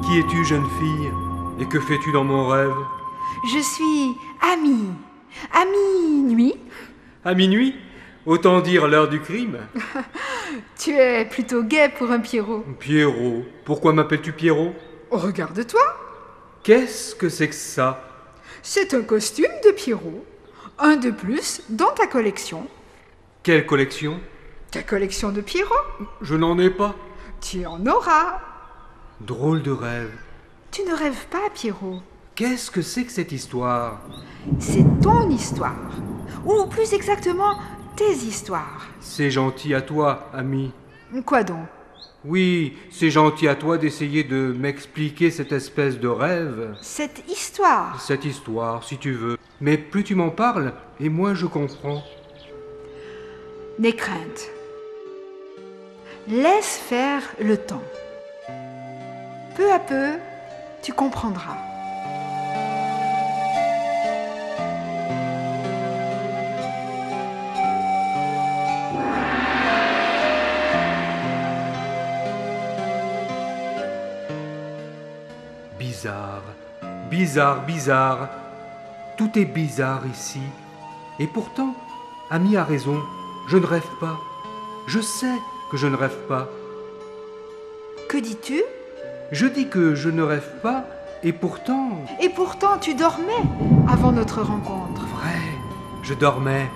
Qui es-tu, jeune fille? Et que fais-tu dans mon rêve? Je suis Amie. Amie Nuit. À minuit? Autant dire l'heure du crime. Tu es plutôt gai pour un Pierrot. Pierrot. Pourquoi m'appelles-tu Pierrot? Regarde-toi. Qu'est-ce que c'est que ça? C'est un costume de Pierrot. Un de plus dans ta collection. Quelle collection? Ta collection de Pierrot. Je n'en ai pas. Tu en auras. Drôle de rêve. Tu ne rêves pas, Pierrot. Qu'est-ce que c'est que cette histoire? C'est ton histoire. Ou plus exactement, tes histoires. C'est gentil à toi, ami. Quoi donc? Oui, c'est gentil à toi d'essayer de m'expliquer cette espèce de rêve. Cette histoire. Cette histoire, si tu veux. Mais plus tu m'en parles, et moins je comprends. N'aie crainte. Laisse faire le temps. Peu à peu, tu comprendras. Bizarre, bizarre, bizarre. Tout est bizarre ici. Et pourtant, Ami a raison, je ne rêve pas. Je sais que je ne rêve pas. Que dis-tu? Je dis que je ne rêve pas, et pourtant... Et pourtant, tu dormais avant notre rencontre. Vrai, je dormais.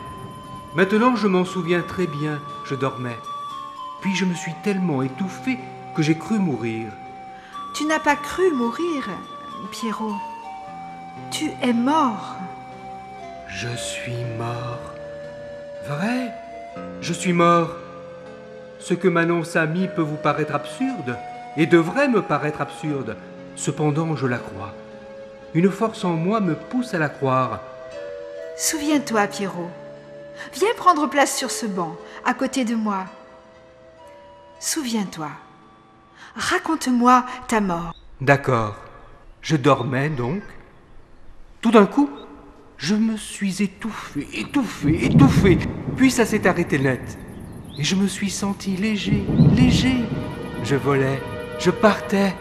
Maintenant, je m'en souviens très bien, je dormais. Puis je me suis tellement étouffé que j'ai cru mourir. Tu n'as pas cru mourir, Pierrot. Tu es mort. Je suis mort. Vrai, je suis mort. Ce que m'annonce Ami peut vous paraître absurde, et devrait me paraître absurde. Cependant, je la crois. Une force en moi me pousse à la croire. Souviens-toi, Pierrot. Viens prendre place sur ce banc, à côté de moi. Souviens-toi. Raconte-moi ta mort. D'accord. Je dormais donc. Tout d'un coup, je me suis étouffé. Puis ça s'est arrêté net. Et je me suis senti léger. Je volais, je partais.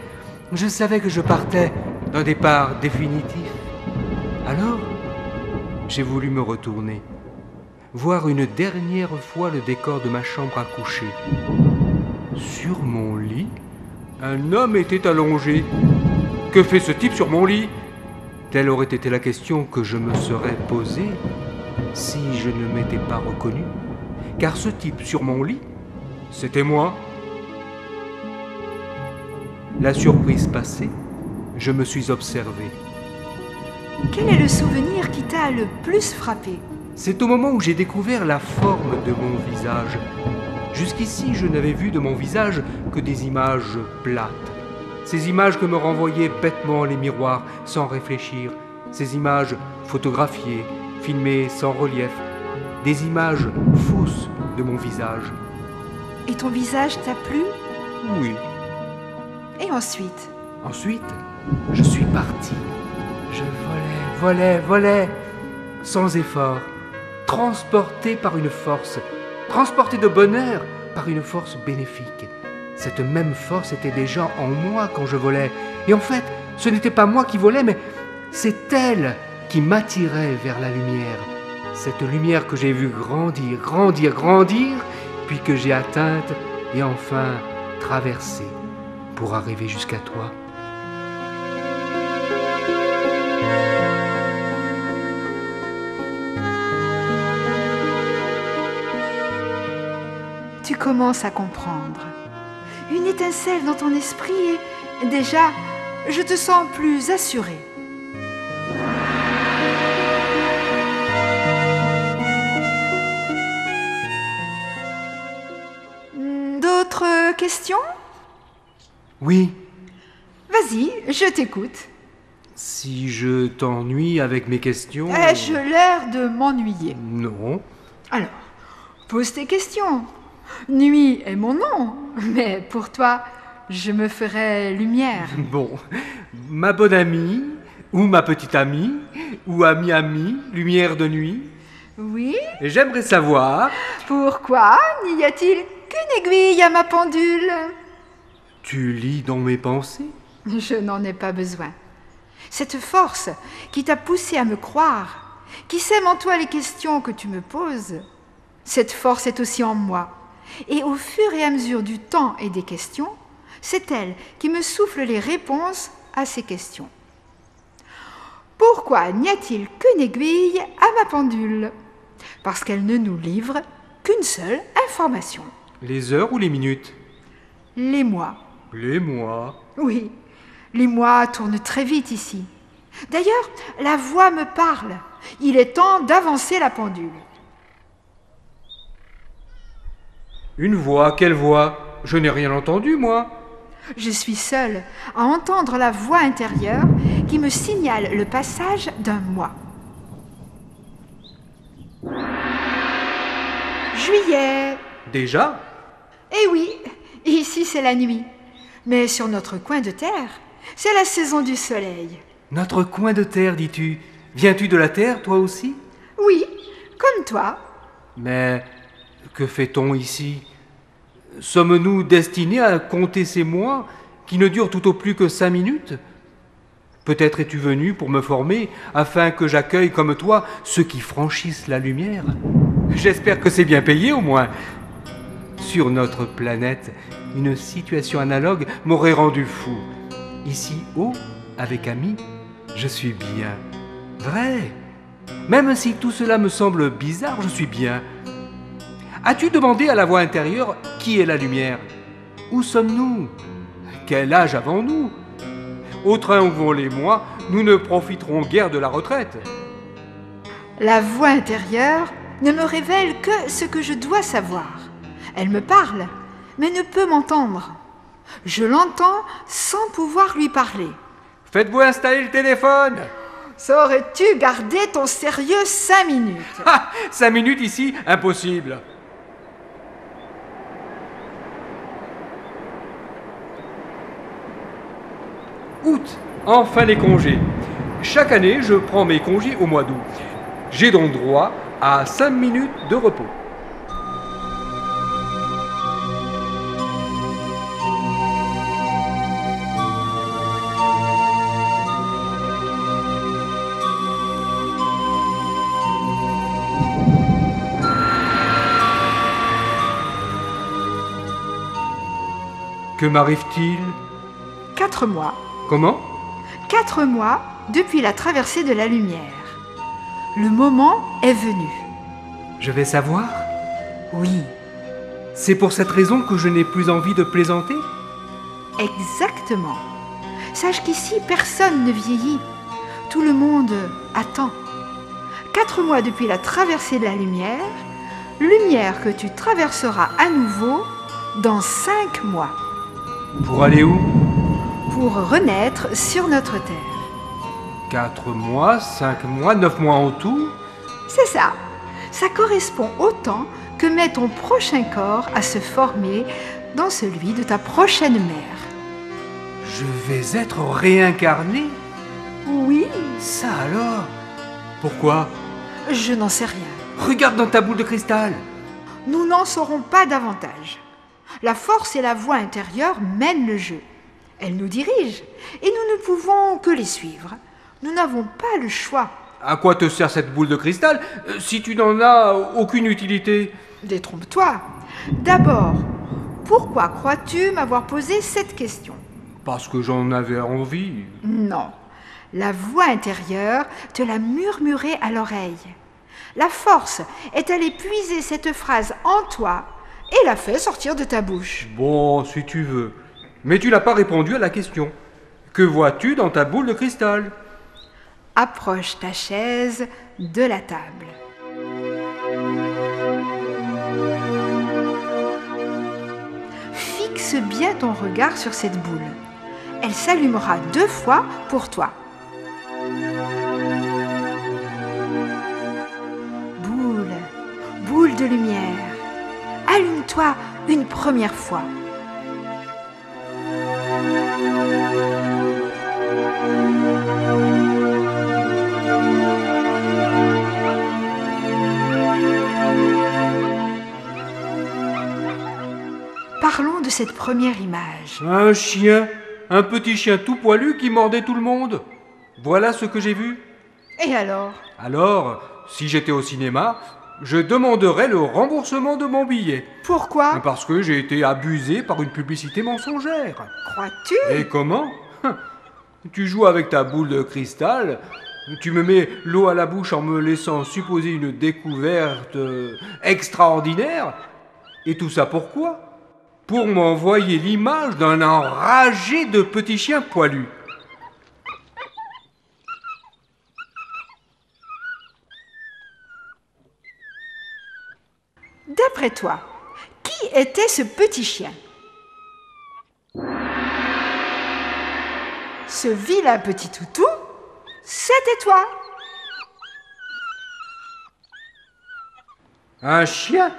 Je savais que je partais d'un départ définitif. Alors, j'ai voulu me retourner, voir une dernière fois le décor de ma chambre à coucher. Sur mon lit, un homme était allongé. Que fait ce type sur mon lit? Telle aurait été la question que je me serais posée si je ne m'étais pas reconnu. Car ce type sur mon lit, c'était moi. La surprise passée, je me suis observé. Quel est le souvenir qui t'a le plus frappé? C'est au moment où j'ai découvert la forme de mon visage. Jusqu'ici, je n'avais vu de mon visage que des images plates. Ces images que me renvoyaient bêtement les miroirs sans réfléchir. Ces images photographiées, filmées sans relief. Des images fausses de mon visage. Et ton visage t'a plu? Oui. Et ensuite? Ensuite, je suis parti. Je volais, sans effort, transporté par une force, transporté de bonheur par une force bénéfique. Cette même force était déjà en moi quand je volais. Et en fait, ce n'était pas moi qui volais, mais c'est elle qui m'attirait vers la lumière. Cette lumière que j'ai vue grandir, puis que j'ai atteinte et enfin traversée pour arriver jusqu'à toi. Tu commences à comprendre. Une étincelle dans ton esprit et déjà, je te sens plus assuré. D'autres questions? Oui. Vas-y, je t'écoute. Si je t'ennuie avec mes questions... Ai-je l'air de m'ennuyer? Non. Alors, pose tes questions. Nuit est mon nom, mais pour toi, je me ferai lumière. Bon, ma bonne amie, ou ma petite amie, ou ami, lumière de nuit. Oui? Et j'aimerais savoir... Pourquoi n'y a-t-il qu'une aiguille à ma pendule? Tu lis dans mes pensées? Je n'en ai pas besoin. Cette force qui t'a poussé à me croire, qui sème en toi les questions que tu me poses, cette force est aussi en moi. Et au fur et à mesure du temps et des questions, c'est elle qui me souffle les réponses à ces questions. Pourquoi n'y a-t-il qu'une aiguille à ma pendule? Parce qu'elle ne nous livre qu'une seule information. Les heures ou les minutes? Les mois. Les mois. Oui, les mois tournent très vite ici. D'ailleurs, la voix me parle. Il est temps d'avancer la pendule. Une voix? Quelle voix? Je n'ai rien entendu, moi. Je suis seule à entendre la voix intérieure qui me signale le passage d'un mois. Juillet. Déjà? Eh oui, ici c'est la nuit. Mais sur notre coin de terre, c'est la saison du soleil. Notre coin de terre, dis-tu? Viens-tu de la terre, toi aussi? Oui, comme toi. Mais que fait-on ici? Sommes-nous destinés à compter ces mois qui ne durent tout au plus que 5 minutes? Peut-être es-tu venu pour me former afin que j'accueille comme toi ceux qui franchissent la lumière. J'espère que c'est bien payé au moins. Sur notre planète, une situation analogue m'aurait rendu fou. Ici, haut, avec Ami, je suis bien. Vrai. Même si tout cela me semble bizarre, je suis bien. As-tu demandé à la voix intérieure qui est la lumière? Où sommes-nous? Quel âge avons-nous? Au train où vont les mois, nous ne profiterons guère de la retraite. La voix intérieure ne me révèle que ce que je dois savoir. Elle me parle, mais ne peut m'entendre. Je l'entends sans pouvoir lui parler. Faites-vous installer le téléphone? Saurais-tu garder ton sérieux 5 minutes? Ah, 5 minutes ici, impossible. Août, enfin les congés. Chaque année, je prends mes congés au mois d'août. J'ai donc droit à 5 minutes de repos. Que m'arrive-t-il? 4 mois. Comment? 4 mois depuis la traversée de la lumière. Le moment est venu. Je vais savoir? Oui, C'est pour cette raison que je n'ai plus envie de plaisanter? exactement. Sache qu'ici, personne ne vieillit. Tout le monde attend. 4 mois depuis la traversée de la lumière, lumière que tu traverseras à nouveau dans 5 mois. Pour aller où? Pour renaître sur notre terre. 4 mois, 5 mois, 9 mois en tout? C'est ça. Ça correspond au temps que met ton prochain corps à se former dans celui de ta prochaine mère. Je vais être réincarné? Oui, Ça alors? Pourquoi? je n'en sais rien. Regarde dans ta boule de cristal. Nous n'en saurons pas davantage. La force et la voix intérieure mènent le jeu. Elles nous dirigent et nous ne pouvons que les suivre. Nous n'avons pas le choix. À quoi te sert cette boule de cristal si tu n'en as aucune utilité? Détrompe-toi. D'abord, pourquoi crois-tu m'avoir posé cette question? Parce que j'en avais envie. Non. La voix intérieure te l'a murmuré à l'oreille. La force est allée puiser cette phrase en toi et l'a fait sortir de ta bouche. Bon, si tu veux. Mais tu n'as pas répondu à la question. Que vois-tu dans ta boule de cristal? Approche ta chaise de la table. Fixe bien ton regard sur cette boule. Elle s'allumera 2 fois pour toi. Boule, boule de lumière, allume-toi une première fois. Parlons de cette première image. Un chien? un petit chien tout poilu qui mordait tout le monde. Voilà ce que j'ai vu. Et alors? Alors, si j'étais au cinéma, je demanderais le remboursement de mon billet. Pourquoi? Parce que j'ai été abusé par une publicité mensongère. Crois-tu? Et comment? Tu joues avec ta boule de cristal, tu me mets l'eau à la bouche en me laissant supposer une découverte extraordinaire. Et tout ça pourquoi? Pour m'envoyer l'image d'un enragé de petit chien poilu. D'après toi, qui était ce petit chien? Ce vilain petit toutou, c'était toi. Un chien?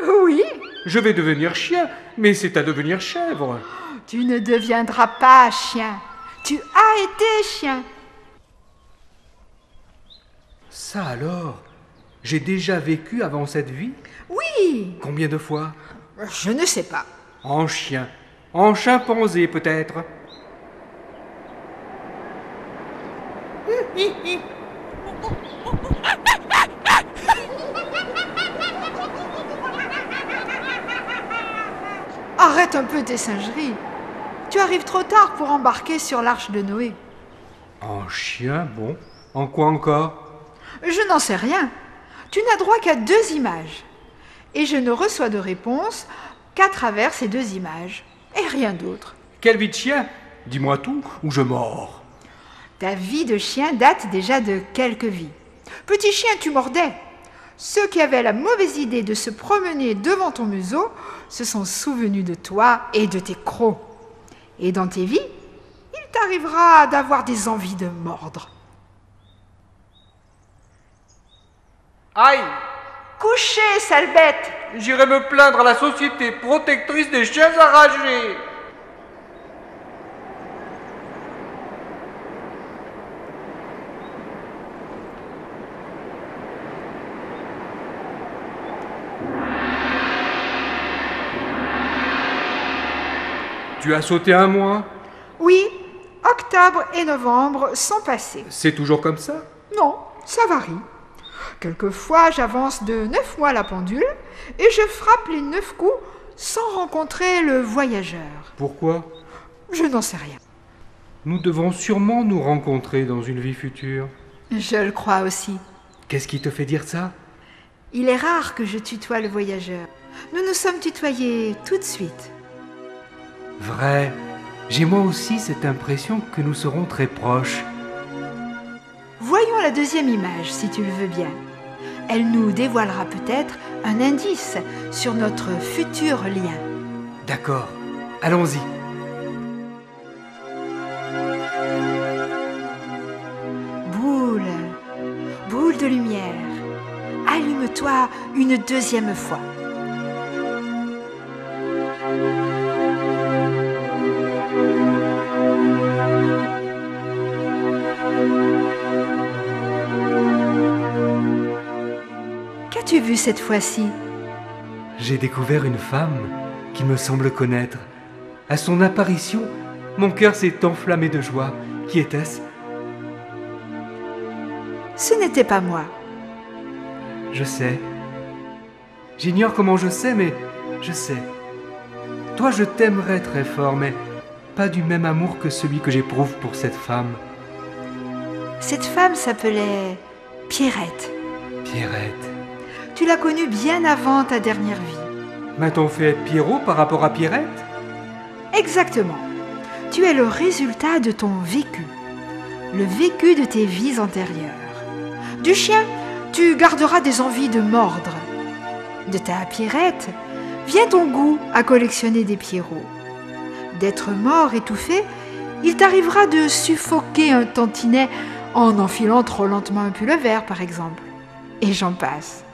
Oui, Je vais devenir chien, mais c'est à devenir chèvre. tu ne deviendras pas chien. Tu as été chien. Ça alors? J'ai déjà vécu avant cette vie? Oui, Combien de fois? je ne sais pas. En chien. En chimpanzé peut-être. Arrête un peu tes singeries. Tu arrives trop tard pour embarquer sur l'arche de Noé. En chien, bon. En quoi encore? Je n'en sais rien. Tu n'as droit qu'à 2 images. Et je ne reçois de réponse qu'à travers ces 2 images. Et rien d'autre. Quelle vie de chien? Dis-moi tout ou je mords. Ta vie de chien date déjà de quelques vies. Petit chien, tu mordais. Ceux qui avaient la mauvaise idée de se promener devant ton museau se sont souvenus de toi et de tes crocs. Et dans tes vies, il t'arrivera d'avoir des envies de mordre. Aïe! Couchez, sale bête! J'irai me plaindre à la société protectrice des chiens enragés. Tu as sauté un mois? Oui, octobre et novembre sont passés. C'est toujours comme ça? Non, ça varie. Quelquefois, j'avance de 9 mois la pendule et je frappe les 9 coups sans rencontrer le voyageur. Pourquoi? Je n'en sais rien. Nous devons sûrement nous rencontrer dans une vie future. Je le crois aussi. Qu'est-ce qui te fait dire ça? Il est rare que je tutoie le voyageur. Nous nous sommes tutoyés tout de suite. Vrai, j'ai moi aussi cette impression que nous serons très proches. Voyons la 2e image, si tu le veux bien. Elle nous dévoilera peut-être un indice sur notre futur lien. D'accord, allons-y. Boule, boule de lumière, allume-toi une 2e fois. Qu'as-tu vu cette fois-ci? J'ai découvert une femme qui me semble connaître. À son apparition, mon cœur s'est enflammé de joie. Qui était-ce? Ce n'était pas moi. Je sais. J'ignore comment je sais, mais je sais. Toi, je t'aimerais très fort, mais pas du même amour que celui que j'éprouve pour cette femme. Cette femme s'appelait Pierrette. Pierrette. Tu l'as connue bien avant ta dernière vie. M'a-t-on fait être Pierrot par rapport à Pierrette? Exactement. Tu es le résultat de ton vécu. Le vécu de tes vies antérieures. Du chien, tu garderas des envies de mordre. De ta Pierrette, vient ton goût à collectionner des pierrots. D'être mort étouffé, il t'arrivera de suffoquer un tantinet en enfilant trop lentement un pull vert, par exemple. Et j'en passe.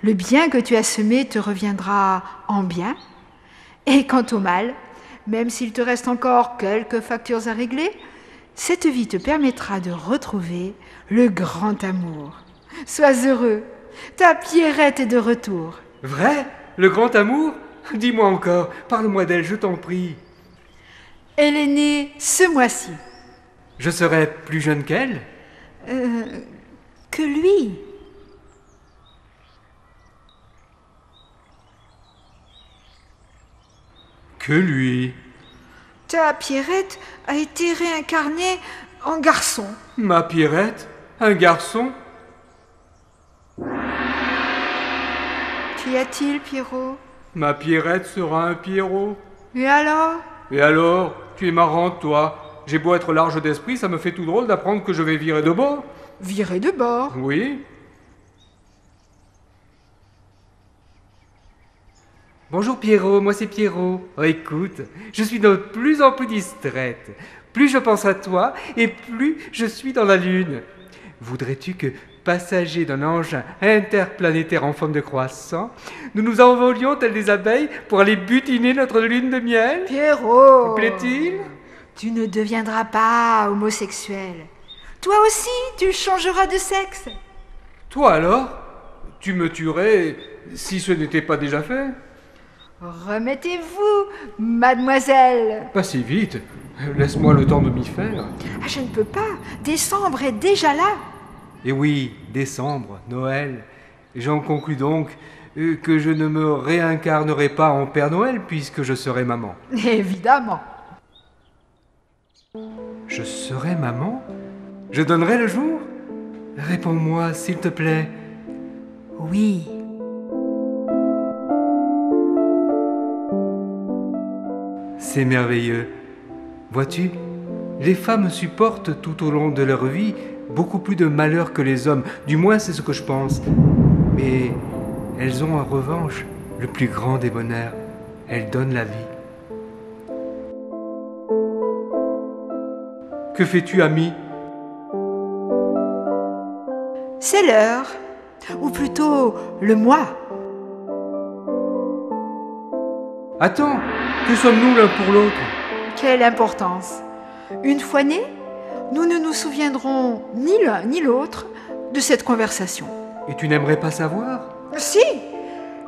Le bien que tu as semé te reviendra en bien. Et quant au mal, même s'il te reste encore quelques factures à régler, cette vie te permettra de retrouver le grand amour. Sois heureux, ta Pierrette est de retour. Vrai? Le grand amour? Dis-moi encore, parle-moi d'elle, je t'en prie. Elle est née ce mois-ci. Je serai plus jeune qu'elle? Que lui. Que lui. Ta Pierrette a été réincarnée en garçon. Ma Pierrette? Un garçon? Qu'y a-t-il, Pierrot? Ma Pierrette sera un Pierrot. Et alors? Et alors? Tu es marrante, toi. J'ai beau être large d'esprit, ça me fait tout drôle d'apprendre que je vais virer de bord. Virer de bord. Oui. Bonjour Pierrot, moi c'est Pierrot. Oh, écoute, je suis de plus en plus distraite. Plus je pense à toi, et plus je suis dans la lune. Voudrais-tu que, passagers d'un engin interplanétaire en forme de croissant, nous nous envolions tels des abeilles pour aller butiner notre lune de miel? Pierrot! Vous plaît-il? Tu ne deviendras pas homosexuel. Toi aussi, tu changeras de sexe. Toi alors? Tu me tuerais si ce n'était pas déjà fait? Remettez-vous, mademoiselle. Pas si vite. Laisse-moi le temps de m'y faire. Ah, je ne peux pas. Décembre est déjà là. Et oui, décembre, Noël. J'en conclus donc que je ne me réincarnerai pas en Père Noël puisque je serai maman. Évidemment. Je serai maman? Je donnerai le jour? Réponds-moi, s'il te plaît. Oui. C'est merveilleux. Vois-tu, les femmes supportent tout au long de leur vie beaucoup plus de malheur que les hommes. Du moins, c'est ce que je pense. Mais elles ont en revanche le plus grand des bonheurs. Elles donnent la vie. Que fais-tu, ami? C'est l'heure. Ou plutôt, le mois. Attends, que sommes-nous l'un pour l'autre? Quelle importance. Une fois nés, nous ne nous souviendrons ni l'un ni l'autre de cette conversation. Et tu n'aimerais pas savoir? Si,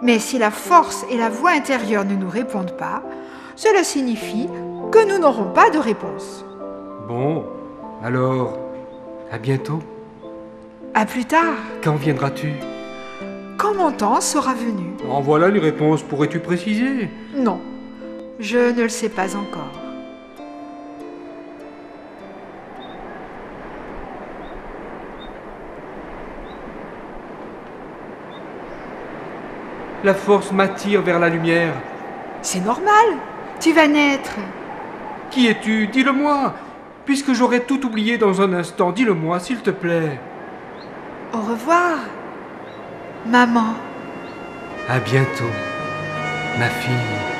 mais si la force et la voix intérieure ne nous répondent pas, cela signifie que nous n'aurons pas de réponse. Bon, alors, à bientôt. À plus tard, Quand viendras-tu? quand mon temps sera venu. En voilà une réponse, pourrais-tu préciser? Non, je ne le sais pas encore. La force m'attire vers la lumière. C'est normal, tu vas naître. Qui es-tu? Dis-le-moi. Puisque j'aurais tout oublié dans un instant, dis-le-moi, s'il te plaît. Au revoir, maman. À bientôt, ma fille.